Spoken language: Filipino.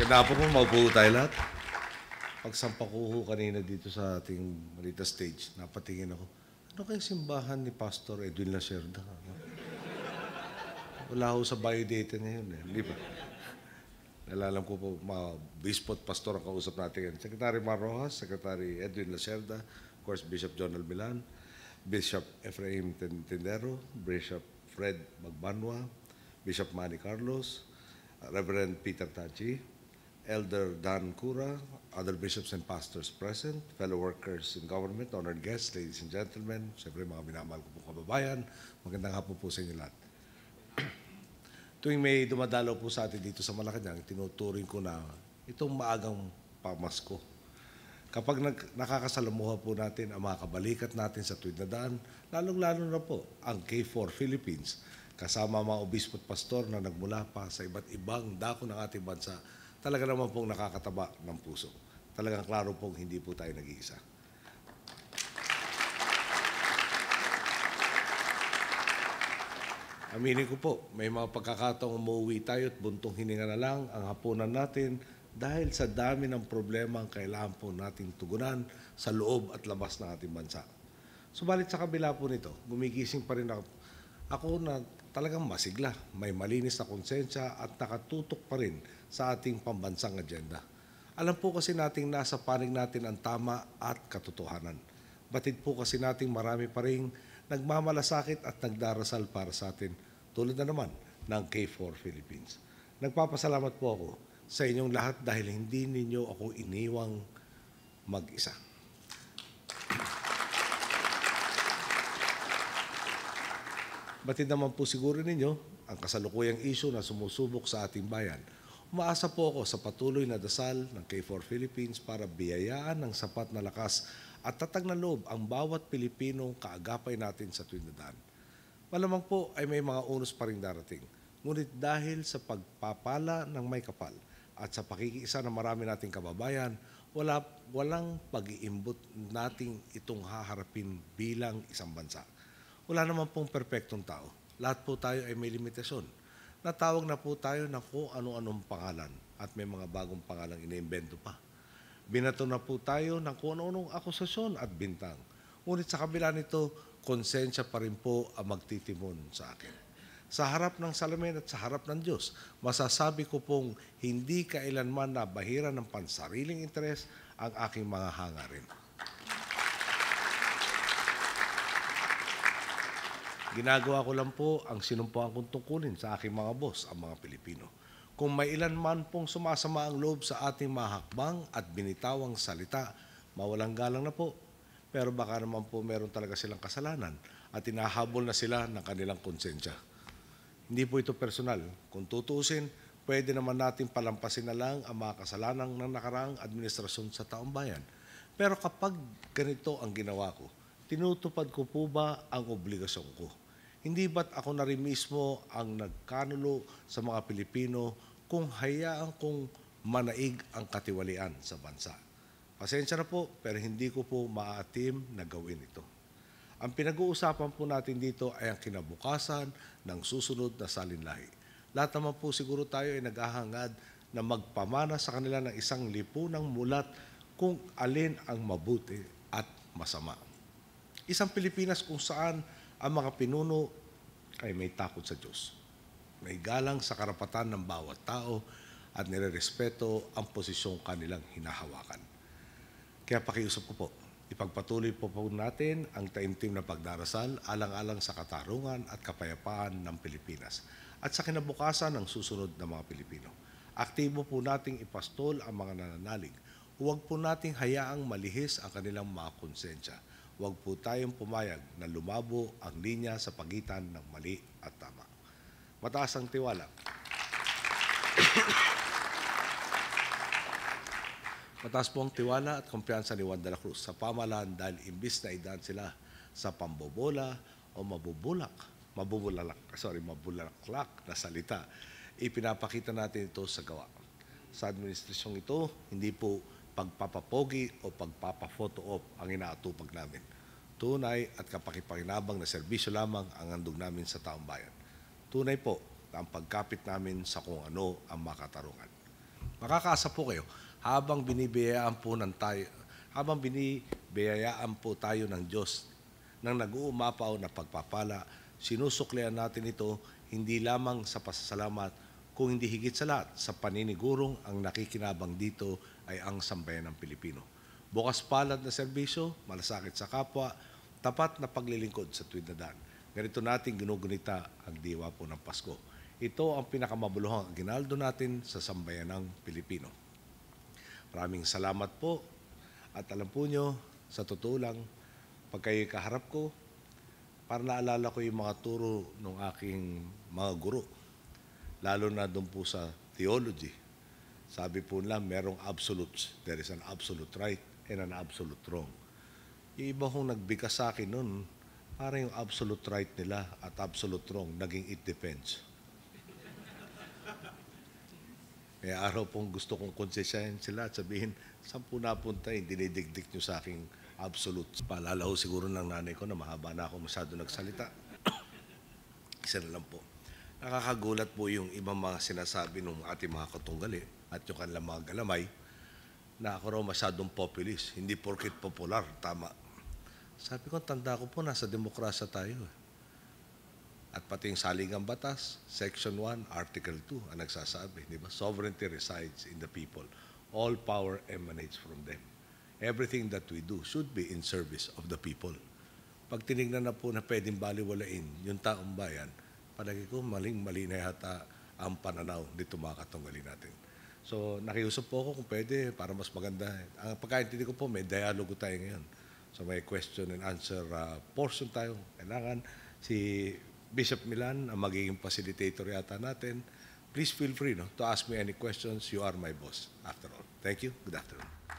Ganda po maupo tayo lahat. Pagsampa ko ho kanina dito sa ating malita stage, napatingin ako, ano kayong simbahan ni Pastor Edwin Lacerda? Wala ho sa biodata ngayon eh, di ba? Nalalam ko po, mga Bispo at Pastor ang kausap natin. Secretary Mar Rojas, Secretary Edwin Lacerda, of course, Bishop John Albilan, Bishop Efraim Tendero, Bishop Fred Magbanwa, Bishop Manny Carlos, Reverend Peter Tachi, Elder Dan Cura, other bishops and pastors present, fellow workers in government, honored guests, ladies and gentlemen, siyempre mga minamahal ko po kababayan, magandang hapon po sa inyo lahat. Tuwing may dumadalaw po sa atin dito sa Malacanang, tinuturing ko na itong maagang pamasko. Kapag nakakasalamuha po natin ang mga kabalikat natin sa tuwid na daan, lalong-lalo na po ang K4 Philippines, kasama mga obispo at pastor na nagmula pa sa iba't ibang dako ng ating bansa, talaga naman pong nakakataba ng puso. Talagang klaro pong hindi po tayo nag-iisa. Aminin ko po, may mga pagkakataong umuwi tayo at buntong hininga na lang ang hapunan natin dahil sa dami ng problema ang kailangan po nating tugunan sa loob at labas ng ating bansa. Subalit sa kabila po nito, gumigising pa rin ako na talagang masigla, may malinis na konsensya at nakatutok pa rin sa ating pambansang agenda. Alam po kasi nating nasa panig natin ang tama at katotohanan. Batid po kasi nating marami pa rin nagmamalasakit at nagdarasal para sa atin, tulad na naman ng K4 Philippines. Nagpapasalamat po ako sa inyong lahat dahil hindi ninyo ako iniwang mag-isa. Batid naman po siguro ninyo ang kasalukuyang issue na sumusubok sa ating bayan. Umaasa po ako sa patuloy na dasal ng K4 Philippines para biyayaan ng sapat na lakas at tatag na loob ang bawat Pilipinong kaagapay natin sa tuwid na daan. Malamang po ay may mga unos pa rin darating. Ngunit dahil sa pagpapala ng may kapal at sa pakikiisa ng marami nating kababayan, walang pag-iimbot nating itong haharapin bilang isang bansa. Wala naman pong perpektong tao. Lahat po tayo ay may limitasyon. Natawag na po tayo ng kung ano-anong pangalan at may mga bagong pangalang iniimbento pa. Binato na po tayo ng kung ano-anong akusasyon at bintang. Ngunit sa kabila nito, konsensya pa rin po ang magtitimon sa akin. Sa harap ng salamin at sa harap ng Diyos, masasabi ko pong hindi kailanman nabahira ng pansariling interes ang aking mga hangarin. Ginagawa ko lang po ang sinumpuan kong tungkulin sa aking mga boss, ang mga Pilipino. Kung may ilan man pong sumasama ang loob sa ating mga hakbang at binitawang salita, mawalang galang na po. Pero baka naman po meron talaga silang kasalanan at inahabol na sila ng kanilang konsensya. Hindi po ito personal. Kung tutuusin, pwede naman natin palampasin na lang ang mga kasalanan ng nakaraang administrasyon sa taong bayan. Pero kapag ganito ang ginawa ko, tinutupad ko po ba ang obligasyon ko? Hindi ba't ako na rin mismo ang nagkanulo sa mga Pilipino kung hayaan kong manaig ang katiwalian sa bansa? Pasensya na po, pero hindi ko po maaatim na gawin ito. Ang pinag-uusapan po natin dito ay ang kinabukasan ng susunod na salinlahi. Lahat naman po siguro tayo ay naghahangad na magpamana sa kanila ng isang lipunang mulat kung alin ang mabuti at masama. Isang Pilipinas kung saan ang mga pinuno ay may takot sa Diyos. May galang sa karapatan ng bawat tao at nirerespeto ang posisyong kanilang hinahawakan. Kaya pakiusap ko po, ipagpatuloy po natin ang taimtim na pagdarasal alang-alang sa katarungan at kapayapaan ng Pilipinas at sa kinabukasan ng susunod na mga Pilipino. Aktibo po nating ipastol ang mga nananalig. Huwag po nating hayaang malihis ang kanilang mga konsensya. Huwag po tayong pumayag na lumabo ang linya sa pagitan ng mali at tama. Mataas ang tiwala. Mataas po ang tiwala at kumpiyansa ni Juan de la Cruz sa pamahalaan dahil imbis na idaan sila sa pambobola o mabubulaklak na salita, ipinapakita natin ito sa gawa. Sa administrasyong ito, hindi po pagpapapogi o pagpapa-photo op ang inaatupag namin. Tunay at kapakipakinabang na serbisyo lamang ang handog namin sa taong bayan. Tunay po na ang pagkapit namin sa kung ano ang makatarungan. Makakaasa po kayo habang binibiyayaan po tayo ng Diyos ng nag-uumapaw na pagpapala, sinusuklian natin ito hindi lamang sa pasasalamat, kung hindi higit sa lahat sa paninigurong ang nakikinabang dito ay ang sambayan ng Pilipino. Bukas palad na serbisyo, malasakit sa kapwa, tapat na paglilingkod sa tuwid na daan. Ganito natin ginugunita ang diwa po ng Pasko. Ito ang pinakamabuluhang aginaldo natin sa sambayan ng Pilipino. Maraming salamat po at alam po nyo, sa totoo lang, pag kayo kaharap ko, para naalala ko yung mga turo ng aking mga guro, lalo na doon po sa theology. Sabi po nila, merong absolutes. There is an absolute right and an absolute wrong. Yung iba kong nagbigkas sa akin noon, parang yung absolute right nila at absolute wrong, naging it depends. May araw pong gusto kong konsensyahin sila at sabihin, saan po napunta yung dinidigdik nyo sa aking absolute. Paalala ho siguro ng nanay ko na mahaba na ako masyado nagsalita. Isa na lang po. Nakakagulat po yung ibang mga sinasabi ng ating mga katunggali at yung kanilang mga galamay na ako raw masyadong populist. Hindi porket popular, tama. Sabi ko, tanda ko po, nasa demokrasya tayo. At pati yung saligang batas, Section 1, Article 2, ang nagsasabi, di ba? Sovereignty resides in the people. All power emanates from them. Everything that we do should be in service of the people. Pag tinignan na po na pwedeng baliwalain yung taong bayan, palagi ko maling-mali na yata ang pananaw dito mga katunggali natin. So, nakiusap po ako kung pwede para mas maganda. Ang pagkaintindi ko po, may dialogo tayo ngayon. So, may question and answer portion tayo. Kailangan si Bishop Milan ang magiging facilitator yata natin. Please feel free to ask me any questions. You are my boss, after all. Thank you. Good afternoon.